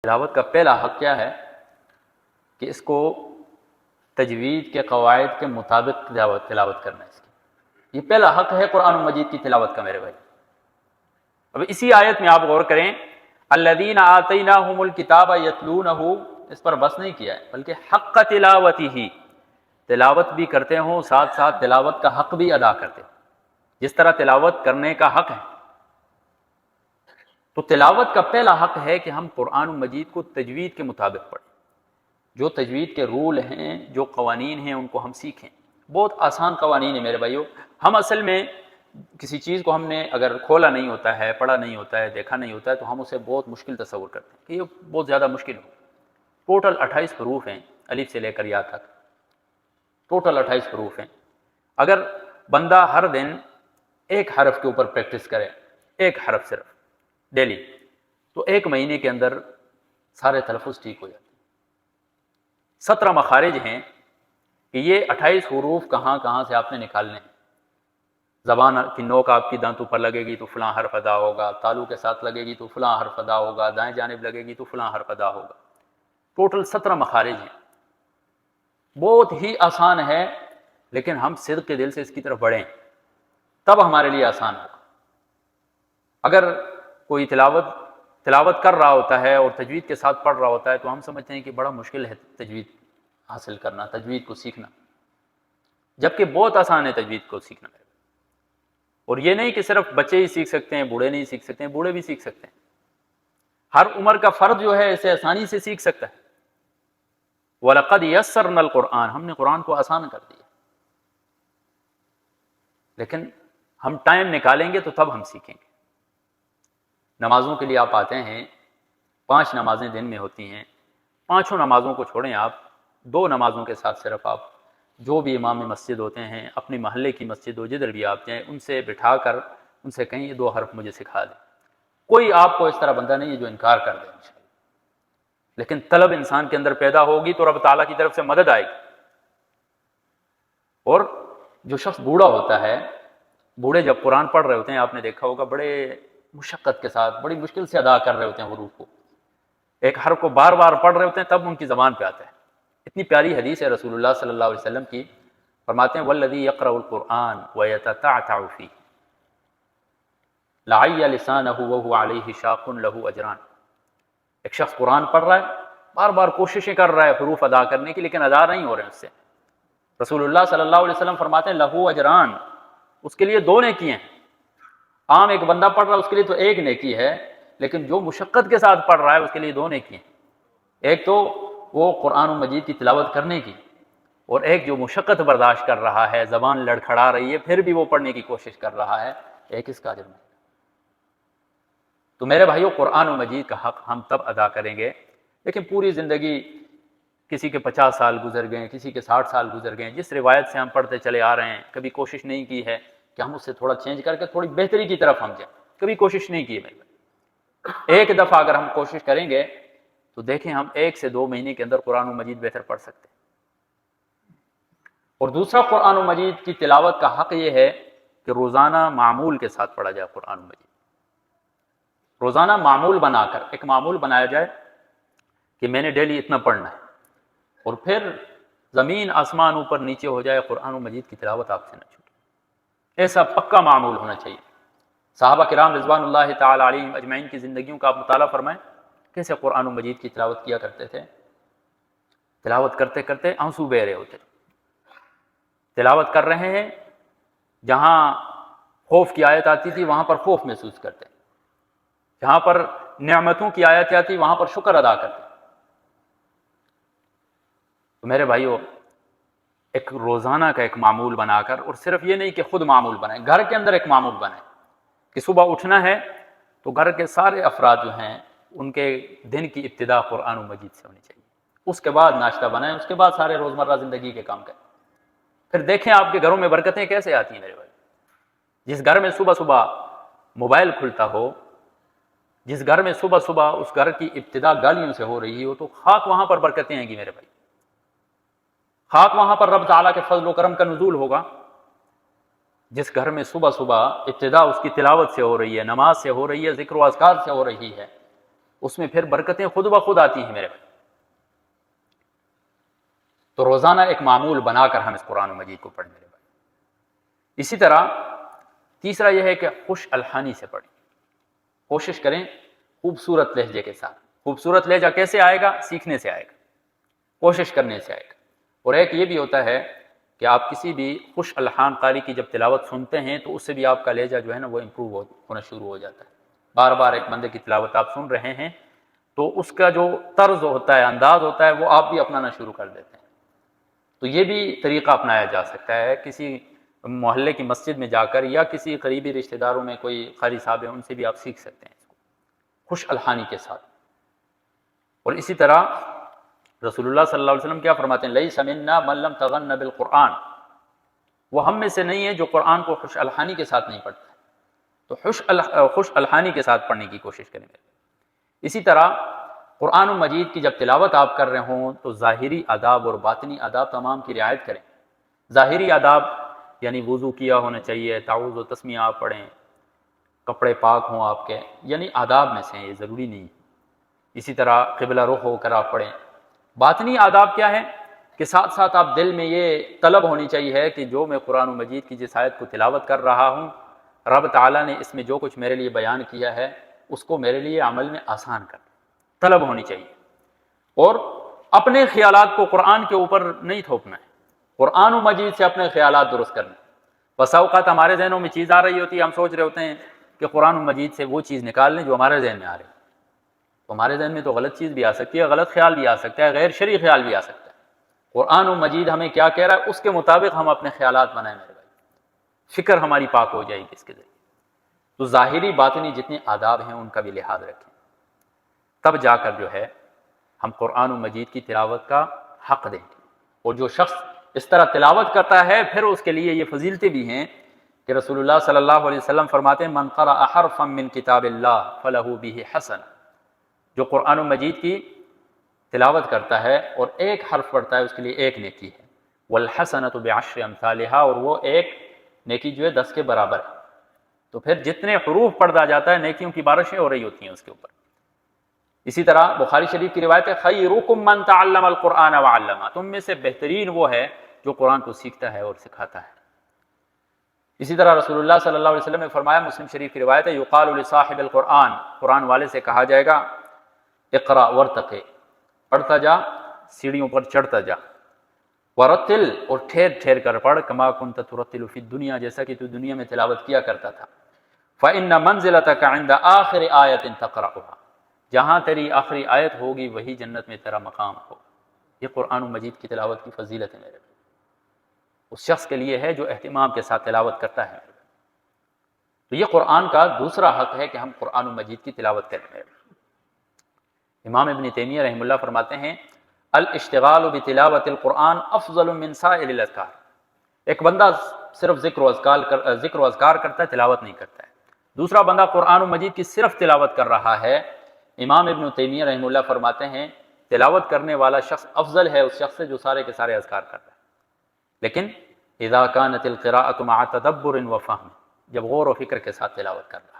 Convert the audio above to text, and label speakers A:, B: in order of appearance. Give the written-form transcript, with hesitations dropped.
A: تلاوت کا پہلا حق کیا ہے کہ اس کو تجوید کے قواعد کے مطابق تلاوت کرنا ہے اس کی، یہ پہلا حق ہے قرآن مجید کی تلاوت کا میرے بھائی۔ اب اسی آیت میں آپ غور کریں، الذین آتیناہم الکتاب یتلونہ، اس پر بس نہیں کیا ہے بلکہ حق تلاوتہ، تلاوت بھی کرتے ہوں ساتھ ساتھ تلاوت کا حق بھی ادا کرتے ہوں، جس طرح تلاوت کرنے کا حق ہے تو تلاوت کا پہلا حق ہے کہ ہم قرآن مجید کو تجوید کے مطابق پڑھیں، جو تجوید کے رول ہیں، جو قوانین ہیں، ان کو ہم سیکھیں۔ بہت آسان قوانین ہیں میرے بھائیو۔ ہم اصل میں کسی چیز کو ہم نے اگر کھولا نہیں ہوتا ہے، پڑھا نہیں ہوتا ہے، دیکھا نہیں ہوتا ہے تو ہم اسے بہت مشکل تصور کرتے ہیں کہ یہ بہت زیادہ مشکل ہو۔ ٹوٹل 28 حروف ہیں الف سے لے کر یا تک، ٹوٹل 28 حروف ہیں۔ اگر بندہ ہر دن ایک حرف کے اوپر پریکٹس کرے، ایک حرف صرف ڈیلی، تو ایک مہینے کے اندر سارے تلفظ ٹھیک ہو جاتے ہیں۔ 17 مخارج ہیں کہ یہ 28 حروف کہاں کہاں سے آپ نے نکالنے ہیں۔ زبان کی نوک آپ کی دانتوں پر لگے گی تو فلاں حرف ادا ہوگا، تالو کے ساتھ لگے گی تو فلاں حرف ادا ہوگا، دائیں جانب لگے گی تو فلاں حرف ادا ہوگا۔ ٹوٹل 17 مخارج ہیں، بہت ہی آسان ہے، لیکن ہم صدق کے دل سے اس کی طرف بڑھیں تب ہمارے لیے آسان ہوگا۔ اگر کوئی تلاوت کر رہا ہوتا ہے اور تجوید کے ساتھ پڑھ رہا ہوتا ہے تو ہم سمجھتے ہیں کہ بڑا مشکل ہے تجوید حاصل کرنا، تجوید کو سیکھنا، جبکہ بہت آسان ہے تجوید کو سیکھنا۔ اور یہ نہیں کہ صرف بچے ہی سیکھ سکتے ہیں، بوڑھے نہیں سیکھ سکتے ہیں، بوڑھے بھی سیکھ سکتے ہیں۔ ہر عمر کا فرد جو ہے اسے آسانی سے سیکھ سکتا ہے۔ وَلَقَدْ يَسَّرْنَا الْقُرْآنَ، ہم نے قرآن کو آسان کر دیا، لیکن ہم ٹائم نکالیں گے تو تب ہم سیکھیں گے۔ نمازوں کے لیے آپ آتے ہیں، 5 نمازیں دن میں ہوتی ہیں، 5 نمازوں کو چھوڑیں، آپ 2 نمازوں کے ساتھ صرف آپ جو بھی امام مسجد ہوتے ہیں، اپنی محلے کی مسجد ہو، جدھر بھی آپ جائیں، ان سے بٹھا کر ان سے کہیں یہ 2 حرف مجھے سکھا دیں۔ کوئی آپ کو اس طرح بندہ نہیں ہے جو انکار کر دے انشاءاللہ، لیکن طلب انسان کے اندر پیدا ہوگی تو رب تعالیٰ کی طرف سے مدد آئے گی۔ اور جو شخص بوڑھا ہوتا ہے، بوڑھے جب قرآن پڑھ رہے ہوتے ہیں، آپ نے دیکھا ہوگا بڑے مشقت کے ساتھ، بڑی مشکل سے ادا کر رہے ہوتے ہیں حروف کو، ایک حرف کو بار بار پڑھ رہے ہوتے ہیں تب ان کی زبان پہ آتا ہے۔ اتنی پیاری حدیث ہے رسول اللہ صلی اللہ علیہ وسلم کی، فرماتے ہیں والذی یقرأ القرآن ویتتعتع فیہ لعی لسانہ وہو علیہ شاق لہ اجران۔ ایک شخص قرآن پڑھ رہا ہے، بار بار کوششیں کر رہا ہے حروف ادا کرنے کی، لیکن ادا نہیں ہو رہے ہیں اس سے۔ رسول اللہ صلی اللہ علیہ وسلم فرماتے ہیں لہ اجران، اس کے لیے 2 نیکی ہیں۔ عام ایک بندہ پڑھ رہا ہے اس کے لیے تو 1 نیکی ہے، لیکن جو مشقت کے ساتھ پڑھ رہا ہے اس کے لیے 2 نیکی ہیں۔ ایک تو وہ قرآن مجید کی تلاوت کرنے کی، اور ایک جو مشقت برداشت کر رہا ہے، زبان لڑکھڑا رہی ہے پھر بھی وہ پڑھنے کی کوشش کر رہا ہے، ایک اس کا اجر ملے گا۔ تو میرے بھائیو، قرآن مجید کا حق ہم تب ادا کریں گے، لیکن پوری زندگی کسی کے 50 سال گزر گئے، کسی کے 60 سال گزر گئے، جس روایت سے ہم پڑھتے چلے آ رہے ہیں، کبھی کوشش نہیں کی ہے کہ ہم اس سے تھوڑا چینج کر کے تھوڑی بہتری کی طرف ہم جائیں، کبھی کوشش نہیں کی ہے میرے بھائی۔ ایک دفعہ اگر ہم کوشش کریں گے تو دیکھیں ہم 1 سے 2 مہینے کے اندر قرآن مجید بہتر پڑھ سکتے ہیں۔ اور دوسرا قرآن مجید کی تلاوت کا حق یہ ہے کہ روزانہ معمول کے ساتھ پڑھا جائے قرآن مجید، روزانہ معمول بنا کر، ایک معمول بنایا جائے کہ میں نے ڈیلی اتنا پڑھنا ہے، اور پھر زمین آسمان اوپر نیچے ہو جائے قرآن مجید کی تلاوت آپ سے نہ چھوٹے، ایسا پکا معمول ہونا چاہیے۔ صحابہ کرام رضوان اللہ تعالی علیہم اجمعین کی زندگیوں کا آپ مطالعہ فرمائیں، کیسے قرآن مجید کی تلاوت کیا کرتے تھے۔ تلاوت کرتے کرتے آنسو بہہ رہے ہوتے، تلاوت کر رہے ہیں، جہاں خوف کی آیت آتی تھی وہاں پر خوف محسوس کرتے، جہاں پر نعمتوں کی آیت آتی وہاں پر شکر ادا کرتے۔ تو میرے بھائیو، ایک روزانہ کا ایک معمول بنا کر، اور صرف یہ نہیں کہ خود معمول بنائیں، گھر کے اندر ایک معمول بنائیں کہ صبح اٹھنا ہے تو گھر کے سارے افراد جو ہیں ان کے دن کی ابتدا قرآن مجید سے ہونی چاہیے، اس کے بعد ناشتہ بنائیں، اس کے بعد سارے روزمرہ زندگی کے کام کریں۔ پھر دیکھیں آپ کے گھروں میں برکتیں کیسے آتی ہیں میرے بھائی۔ جس گھر میں صبح صبح موبائل کھلتا ہو، جس گھر میں صبح صبح اس گھر کی ابتدا گالیوں سے ہو رہی ہو، تو خاک وہاں پر برکتیں آئیں گی میرے بھائی، خاک وہاں پر رب تعالیٰ کے فضل و کرم کا نزول ہوگا۔ جس گھر میں صبح صبح ابتدا اس کی تلاوت سے ہو رہی ہے، نماز سے ہو رہی ہے، ذکر و اذکار سے ہو رہی ہے، اس میں پھر برکتیں خود بخود آتی ہیں میرے بھائی۔ تو روزانہ ایک معمول بنا کر ہم اس قرآن مجید کو پڑھیں میرے بھائی۔ اسی طرح تیسرا یہ ہے کہ خوش الحانی سے پڑھیں، کوشش کریں خوبصورت لہجے کے ساتھ۔ خوبصورت لہجہ کیسے آئے گا؟ سیکھنے سے آئے گا، کوشش کرنے سے آئے گا۔ اور ایک یہ بھی ہوتا ہے کہ آپ کسی بھی خوش الحان قاری کی جب تلاوت سنتے ہیں تو اس سے بھی آپ کا لہجہ جو ہے نا وہ امپروو ہونا شروع ہو جاتا ہے۔ بار بار ایک بندے کی تلاوت آپ سن رہے ہیں تو اس کا جو طرز ہوتا ہے، انداز ہوتا ہے، وہ آپ بھی اپنانا شروع کر دیتے ہیں۔ تو یہ بھی طریقہ اپنایا جا سکتا ہے، کسی محلے کی مسجد میں جا کر یا کسی قریبی رشتہ داروں میں کوئی قاری صاحب ہیں ان سے بھی آپ سیکھ سکتے ہیں اس کو خوش الحانی کے ساتھ۔ اور اسی طرح رسول اللہ صلی اللہ علیہ وسلم کیا فرماتے ہیں؟ لیس منا من لم تغن بالقرآن، وہ ہم میں سے نہیں ہے جو قرآن کو خوش الحانی کے ساتھ نہیں پڑھتا۔ تو خوش الحانی کے ساتھ پڑھنے کی کوشش کریں گے۔ اسی طرح قرآن مجید کی جب تلاوت آپ کر رہے ہوں تو ظاہری آداب اور باطنی آداب تمام کی رعایت کریں۔ ظاہری آداب یعنی وضو کیا ہونا چاہیے، تعوذ و تسمیہ آپ پڑھیں، کپڑے پاک ہوں آپ کے، یعنی آداب میں سے ہیں، یہ ضروری نہیں۔ اسی طرح قبلہ رخ ہو کر آپ پڑھیں۔ باطنی آداب کیا ہے کہ ساتھ ساتھ آپ دل میں یہ طلب ہونی چاہیے کہ جو میں قرآن مجید کی جس آیت کو تلاوت کر رہا ہوں، رب تعالیٰ نے اس میں جو کچھ میرے لیے بیان کیا ہے اس کو میرے لیے عمل میں آسان کر، طلب ہونی چاہیے۔ اور اپنے خیالات کو قرآن کے اوپر نہیں تھوپنا ہے، قرآن مجید سے اپنے خیالات درست کرنا۔ بسا اوقات ہمارے ذہنوں میں چیز آ رہی ہوتی ہے، ہم سوچ رہے ہوتے ہیں کہ قرآن مجید سے وہ چیز نکال لیں جو ہمارے ذہن میں آ رہی ہے۔ تو ہمارے ذہن میں تو غلط چیز بھی آ سکتی ہے، غلط خیال بھی آ سکتا ہے، غیر شرعی خیال بھی آ سکتا ہے۔ قرآن مجید ہمیں کیا کہہ رہا ہے اس کے مطابق ہم اپنے خیالات بنائیں میرے بھائی، فکر ہماری پاک ہو جائے گی اس کے ذریعے۔ تو ظاہری باطنی جتنے آداب ہیں ان کا بھی لحاظ رکھیں، تب جا کر جو ہے ہم قرآن مجید کی تلاوت کا حق دیں گے۔ اور جو شخص اس طرح تلاوت کرتا ہے پھر اس کے لیے یہ فضیلتیں بھی ہیں کہ رسول اللہ صلی اللہ علیہ وسلم فرماتے ہیں من قرأ حرفا من کتاب اللہ فلہ بہ حسنہ، جو قرآن مجید کی تلاوت کرتا ہے اور ایک حرف پڑھتا ہے اس کے لیے ایک نیکی ہے، والحسنۃ بعشر امثالھا، اور وہ ایک نیکی جو ہے 10 کے برابر ہے۔ تو پھر جتنے حروف پڑھتا جاتا ہے نیکیوں کی بارشیں ہو رہی ہوتی ہیں اس کے اوپر۔ اسی طرح بخاری شریف کی روایت ہے خیرکم من تعلم القرآن وعلمہ، تم میں سے بہترین وہ ہے جو قرآن کو سیکھتا ہے اور سکھاتا ہے۔ اسی طرح رسول اللہ صلی اللہ علیہ وسلم نے فرمایا، مسلم شریف کی روایت ہے یقال لصاحب القرآن، قرآن والے سے کہا جائے گا اقرأ ورتقِ، پڑھتا جا، سیڑھیوں پر چڑھتا جا، ورتل، اور ٹھہر ٹھہر کر پڑھ، کما کنت ترتل فی الدنیا، جیسا کہ تو دنیا میں تلاوت کیا کرتا تھا۔ فإن منزلتک عند آخر آیۃ تقرأها، جہاں تیری آخری آیت ہوگی وہی جنت میں تیرا مقام ہو۔ یہ قرآن مجید کی تلاوت کی فضیلت ہے میرے بھائی، اس شخص کے لیے ہے جو اہتمام کے ساتھ تلاوت کرتا ہے۔ تو یہ قرآن کا دوسرا حق ہے کہ ہم قرآن مجید کی تلاوت کریں میرے بھائی۔ امام ابن تیمیہ رحمہ اللہ فرماتے ہیں الاشتغال بتلاوت القرآن افضل من سائر الاذکار، ایک بندہ صرف ذکر و اذکار کرتا ہے، تلاوت نہیں کرتا ہے۔ دوسرا بندہ قرآن مجید کی صرف تلاوت کر رہا ہے، امام ابن تیمیہ رحمہ اللہ فرماتے ہیں تلاوت کرنے والا شخص افضل ہے اس شخص سے جو سارے کے سارے اذکار کر رہا ہے۔ لیکن اذا كانت القراءة مع تدبر وفهم، جب غور و فکر کے ساتھ تلاوت کر رہا ہے۔